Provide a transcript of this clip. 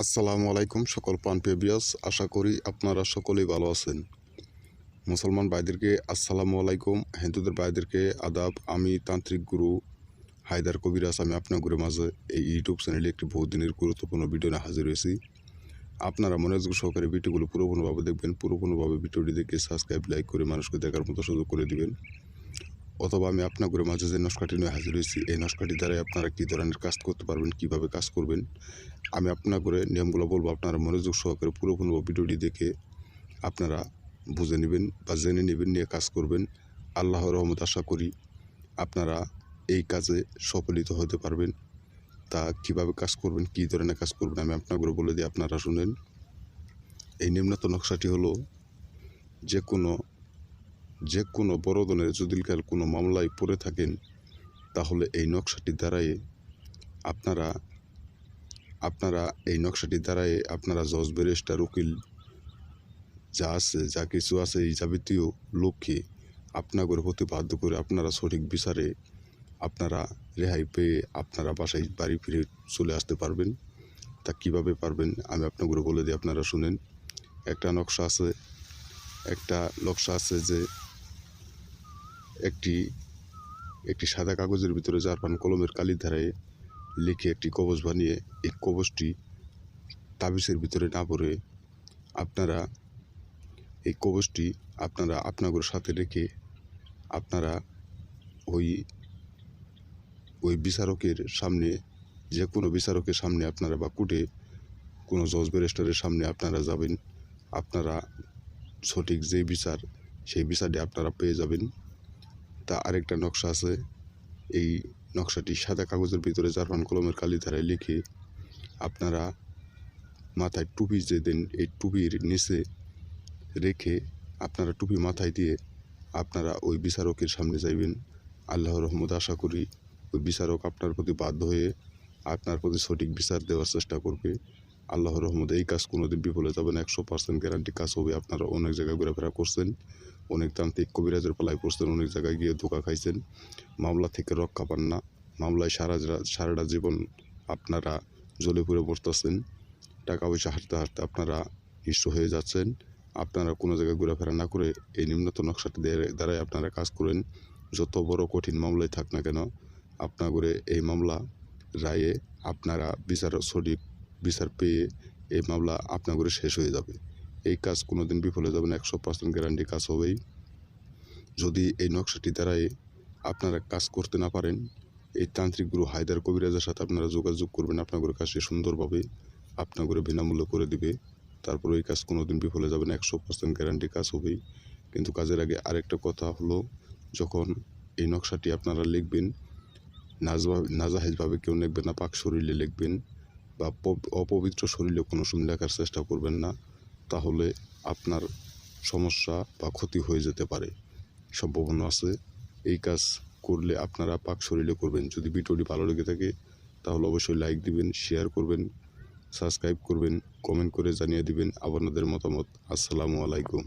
আসসালামু আলাইকুম সকল প্রাণপ্রিয় ভিউয়ার্স, আশা করি আপনারা সকলেই ভালো আছেন। মুসলমান ভাইদেরকে আসসালামু আলাইকুম, হিন্দুদের ভাইদেরকে আদাব। আমি তান্ত্রিক গুরু হায়দার কবিরাজ। আমি আপনাদের মাঝে এই ইউটিউব চ্যানেলে একটি বহুদিনের গুরুত্বপূর্ণ ভিডিও নিয়ে হাজির হয়েছি। আপনারা মনোযোগ সহকারে ভিডিওগুলো পুরোপুরিভাবে দেখবেন। পুরোপুরিভাবে ভিডিওটি দেখে সাবস্ক্রাইব, লাইক করে মানুষকে দেখার মতো সুযোগ করে দিবেন। অথবা আমি আপনাদের মাঝে যে নস্কাটি নিয়ে হাজির হয়েছি, এই নস্কাটি দ্বারাই আপনারা কী ধরনের কাজ করতে পারবেন, কীভাবে কাজ করবেন, আমি আপনাদের নিয়মগুলো বলবো। আপনারা মনোযোগ সহকারে পুরোপুরি ভিডিওটি দেখে আপনারা বুঝে নেবেন বা জেনে নেবেন, নিয়ে কাজ করবেন। আল্লাহর রহমত আশা করি আপনারা এই কাজে সফলিত হতে পারবেন। তা কিভাবে কাজ করবেন, কী ধরনের কাজ করবেন, আমি আপনাদের বলে দিই, আপনারা শুনেন। এই নিম্নত নকশাটি হলো যে কোনো বড় ধরনের যদি কোনো মামলায় পড়ে থাকেন, তাহলে এই নকশাটি দ্বারাই আপনারা জজ, ব্যারিস্টার, উকিল যা কিছু আছে এই যাবতীয় লোককে আপনাদের প্রতি বাধ্য করে আপনারা সঠিক বিচারে আপনারা রেহাই পেয়ে আপনারা বাসায় বাড়ি ফিরে চলে আসতে পারবেন। তা কিভাবে পারবেন আমি আপনাদের বলে দিই, আপনারা শুনেন। একটা নকশা আছে যে একটি সাদা কাগজের ভিতরে জারপান কলমের কালির ধারায় লিখে একটি কবজ বানিয়ে, এই কবজটি তাবিজের ভিতরে না পড়ে আপনারা এই কবজটি আপনাদের সাথে রেখে আপনারা ওই বিচারকের সামনে, যে কোনো বিচারকের সামনে আপনারা বা কোর্টে কোনো জজ, ব্যারিস্টারের সামনে আপনারা যাবেন। আপনারা সঠিক যে বিচার, সেই বিচারটি আপনারা পেয়ে যাবেন। তা আরেকটা নকশা আছে। এই নকশাটি সাদা কাগজের ভিতরে জারপান কলমের কালি ধারায় লিখে আপনারা মাথায় টুপি যে দেন, এই টুপির নিচে রেখে আপনারা টুপি মাথায় দিয়ে আপনারা ওই বিচারকের সামনে যাইবেন। আল্লাহর রহমত আশা করি ওই বিচারক আপনার প্রতি বাধ্য হয়ে আপনার প্রতি সঠিক বিচার দেওয়ার চেষ্টা করবে। আল্লাহর রহমত এই কাজ কোনোদিন বিফলে যাবে না, 100% গ্যারান্টি কাজ হবে। আপনারা অনেক জায়গায় ঘোরাফেরা করছেন, অনেক তান্ত্রিক কবিরাজের পালায় পড়ছেন, অনেক জায়গায় গিয়ে ধোঁকা খাইছেন, মামলা থেকে রক্ষা পান না, মামলায় সারাটা জীবন আপনারা জ্বলে পুড়ে পড়তেছেন, টাকা পয়সা হাঁটতে হাঁটতে আপনারা নিঃস্ব হয়ে যাচ্ছেন। আপনারা কোনো জায়গায় ঘোরাফেরা না করে এই নিম্নত নকশাটি দ্বারাই আপনারা কাজ করেন। যত বড় কঠিন মামলায় থাক না কেন, আপনাদের এই মামলা রায়ে আপনারা সঠিক বিচার পেয়ে এই মামলা আপনাদের শেষ হয়ে যাবে। এই কাজ কোনোদিন বিফলে যাবে না, 100% গ্যারান্টি কাজ হবেই। যদি এই নকশাটি দ্বারাই আপনারা কাজ করতে না পারেন, এই তান্ত্রিক গুরু হায়দার কবিরাজের সাথে আপনারা যোগাযোগ করবেন। আপনাদের কাজটি সুন্দরভাবে আপনাদের বিনামূল্যে করে দিবে। তারপর এই কাজ কোনোদিন বিফলে যাবে না, 100% গ্যারান্টি কাজ হবেই। কিন্তু কাজের আগে আরেকটা কথা হলো, যখন এই নকশাটি আপনারা লিখবেন, নাজাহেজভাবে কেউ লিখবেন না, পাক শরীরে লিখবেন বা অপবিত্র শরীরে কোনো সময় লেখার চেষ্টা করবেন না, তাহলে আপনার সমস্যা বা ক্ষতি হয়ে যেতে পারে, সম্ভাবনা আছে। এই কাজ করলে আপনারা পাক শরীরে করবেন। যদি ভিডিওটি ভালো লেগে থাকে তাহলে অবশ্যই লাইক দিবেন, শেয়ার করবেন, সাবস্ক্রাইব করবেন, কমেন্ট করে জানিয়ে দিবেন আপনাদের মতামত। আসসালামু আলাইকুম।